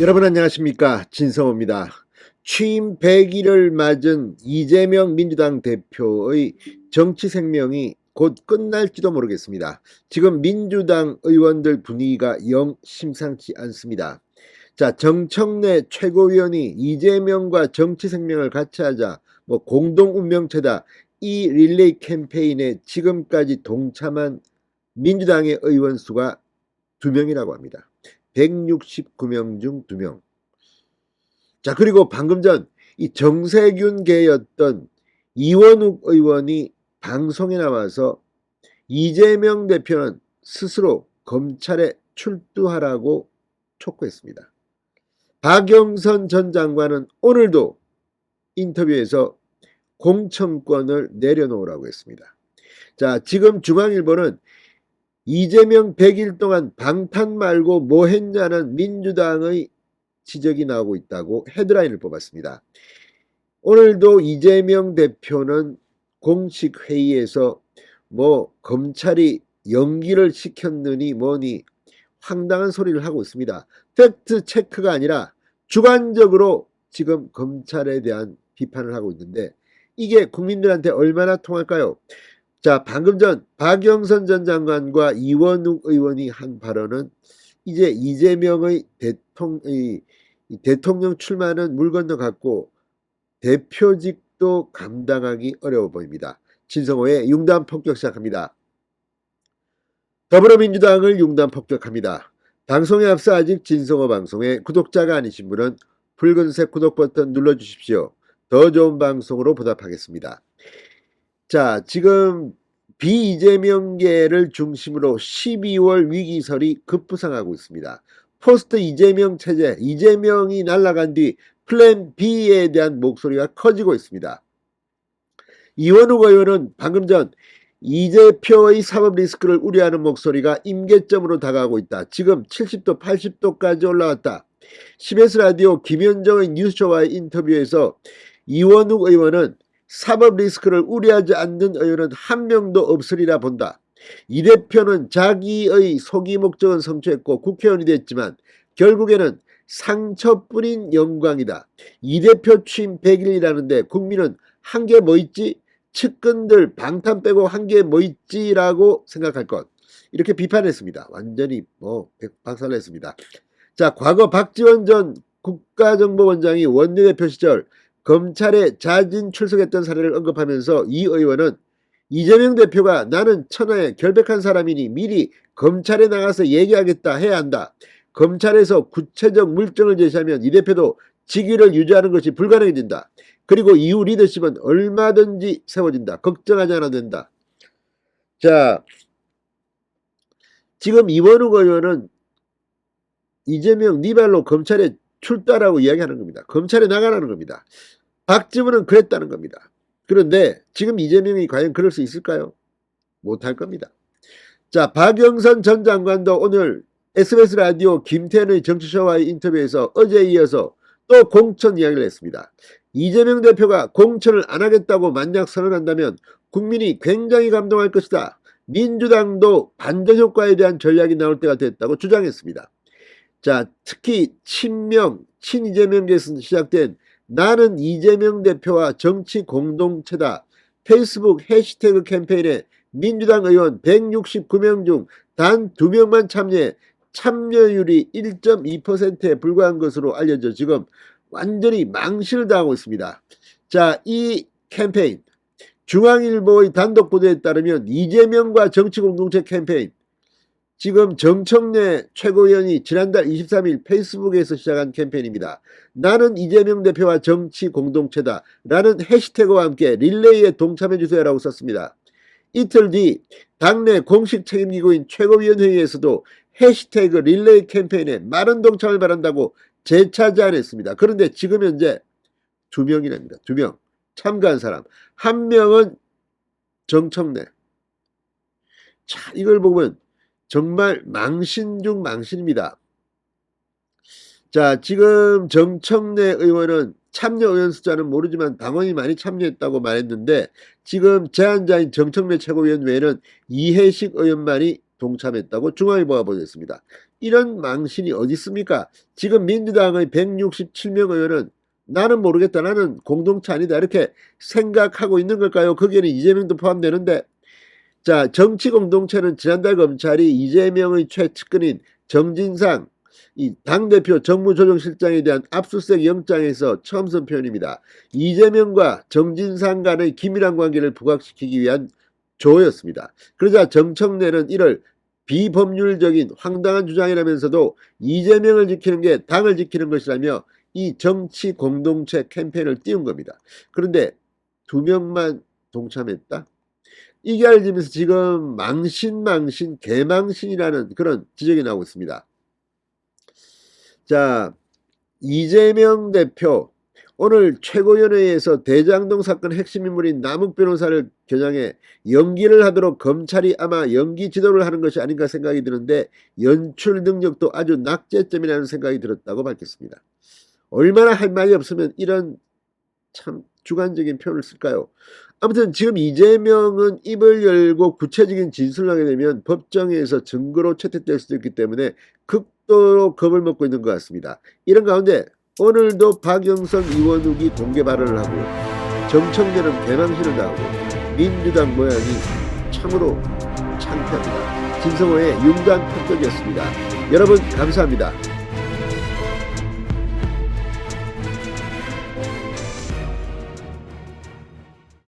여러분 안녕하십니까, 진성호입니다. 취임 100일을 맞은 이재명 민주당 대표의 정치 생명이 곧 끝날지도 모르겠습니다. 지금 민주당 의원들 분위기가 영 심상치 않습니다. 자, 정청래 최고위원이 이재명과 정치 생명을 같이 하자, 공동 운명체다, 이 릴레이 캠페인에 지금까지 동참한 민주당의 의원 수가 2명이라고 합니다. 169명 중 2명. 자, 그리고 방금 전 이 정세균계였던 이원욱 의원이 방송에 나와서 이재명 대표는 스스로 검찰에 출두하라고 촉구했습니다. 박영선 전 장관은 오늘도 인터뷰에서 공천권을 내려놓으라고 했습니다. 자, 지금 중앙일보는 이재명 100일 동안 방탄 말고 뭐 했냐는 민주당의 지적이 나오고 있다고 헤드라인을 뽑았습니다. 오늘도 이재명 대표는 공식 회의에서 검찰이 연기를 시켰느니 뭐니 황당한 소리를 하고 있습니다. 팩트 체크가 아니라 주관적으로 지금 검찰에 대한 비판을 하고 있는데 이게 국민들한테 얼마나 통할까요? 자, 방금 전 박영선 전 장관과 이원욱 의원이 한 발언은 이제 이재명의 대통령 출마는 물 건너갔고 대표직도 감당하기 어려워 보입니다. 진성호의 융단 폭격 시작합니다. 더불어민주당을 융단 폭격합니다. 방송에 앞서 아직 진성호 방송에 구독자가 아니신 분은 붉은색 구독 버튼 눌러주십시오. 더 좋은 방송으로 보답하겠습니다. 자, 지금 비이재명계를 중심으로 12월 위기설이 급부상하고 있습니다. 포스트 이재명 체제, 이재명이 날아간 뒤 플랜 B에 대한 목소리가 커지고 있습니다. 이원욱 의원은 방금 전 이 대표의 사법 리스크를 우려하는 목소리가 임계점으로 다가가고 있다. 지금 70도, 80도까지 올라왔다. CBS 라디오 김현정의 뉴스쇼와의 인터뷰에서 이원욱 의원은 사법 리스크를 우려하지 않는 의원은 한 명도 없으리라 본다. 이 대표는 자기의 소기 목적은 성취했고 국회의원이 됐지만 결국에는 상처뿐인 영광이다. 이 대표 취임 100일이라는데 국민은 한 게 뭐 있지? 측근들 방탄 빼고 한 게 뭐 있지라고 생각할 것. 이렇게 비판했습니다. 완전히 박살냈습니다. 자, 과거 박지원 전 국가정보원장이 원내대표 시절 검찰에 자진 출석했던 사례를 언급하면서 이 의원은 이재명 대표가 나는 천하에 결백한 사람이니 미리 검찰에 나가서 얘기하겠다 해야 한다. 검찰에서 구체적 물증을 제시하면 이 대표도 직위를 유지하는 것이 불가능해진다. 그리고 이후 리더십은 얼마든지 세워진다. 걱정하지 않아도 된다. 자, 지금 이원욱 의원은 이재명 네 발로 검찰에 출두하라고 이야기하는 겁니다. 검찰에 나가라는 겁니다. 박지원은 그랬다는 겁니다. 그런데 지금 이재명이 과연 그럴 수 있을까요? 못할 겁니다. 자, 박영선 전 장관도 오늘 SBS 라디오 김태현의 정치쇼와의 인터뷰에서 어제에 이어서 또 공천 이야기를 했습니다. 이재명 대표가 공천을 안 하겠다고 만약 선언한다면 국민이 굉장히 감동할 것이다. 민주당도 반전 효과에 대한 전략이 나올 때가 됐다고 주장했습니다. 자, 특히 친명, 친이재명계에서 시작된 나는 이재명 대표와 정치 공동체다. 페이스북 해시태그 캠페인에 민주당 의원 169명 중 단 2명만 참여해 참여율이 1.2%에 불과한 것으로 알려져 지금 완전히 망신을 당하고 있습니다. 자, 이 캠페인 중앙일보의 단독 보도에 따르면 이재명과 정치공동체 캠페인 지금 정청래 최고위원이 지난달 23일 페이스북에서 시작한 캠페인입니다. 나는 이재명 대표와 정치 공동체다 라는 해시태그와 함께 릴레이에 동참해주세요라고 썼습니다. 이틀 뒤 당내 공식 책임기구인 최고위원회의에서도 해시태그 릴레이 캠페인에 많은 동참을 바란다고 재차 제안했습니다. 그런데 지금 현재 2명이랍니다. 2명 참가한 사람. 한 명은 정청래. 자, 이걸 보면 정말 망신 중 망신입니다. 자, 지금 정청래 의원은 참여 의원 숫자는 모르지만 당원이 많이 참여했다고 말했는데 지금 제안자인 정청래 최고위원 외에는 이해식 의원만이 동참했다고 중앙일보가 보도했습니다. 이런 망신이 어디 있습니까? 지금 민주당의 167명 의원은 나는 모르겠다, 나는 공동체 아니다 이렇게 생각하고 있는 걸까요? 거기에는 이재명도 포함되는데, 자, 정치 공동체는 지난달 검찰이 이재명의 최측근인 정진상 이 당대표 정무조정실장에 대한 압수수색 영장에서 처음 쓴 표현입니다. 이재명과 정진상 간의 긴밀한 관계를 부각시키기 위한 조였습니다. 그러자 정청래는 이를 비법률적인 황당한 주장이라면서도 이재명을 지키는 게 당을 지키는 것이라며 이 정치 공동체 캠페인을 띄운 겁니다. 그런데 2명만 동참했다? 이게 알리면서 지금 망신, 개망신이라는 그런 지적이 나오고 있습니다. 자, 이재명 대표 오늘 최고위원회에서 대장동 사건 핵심 인물인 남욱 변호사를 겨냥해 연기를 하도록 검찰이 아마 연기 지도를 하는 것이 아닌가 생각이 드는데 연출 능력도 아주 낙제점이라는 생각이 들었다고 밝혔습니다. 얼마나 할 말이 없으면 이런 참 주관적인 표현을 쓸까요? 아무튼 지금 이재명은 입을 열고 구체적인 진술을 하게 되면 법정에서 증거로 채택될 수도 있기 때문에 극도로 겁을 먹고 있는 것 같습니다. 이런 가운데 오늘도 박영선, 이원욱이 공개 발언을 하고 정청래는 개망신을 당하고 민주당 모양이 참으로 창피합니다. 진성호의 윤단 폭격이었습니다. 여러분 감사합니다.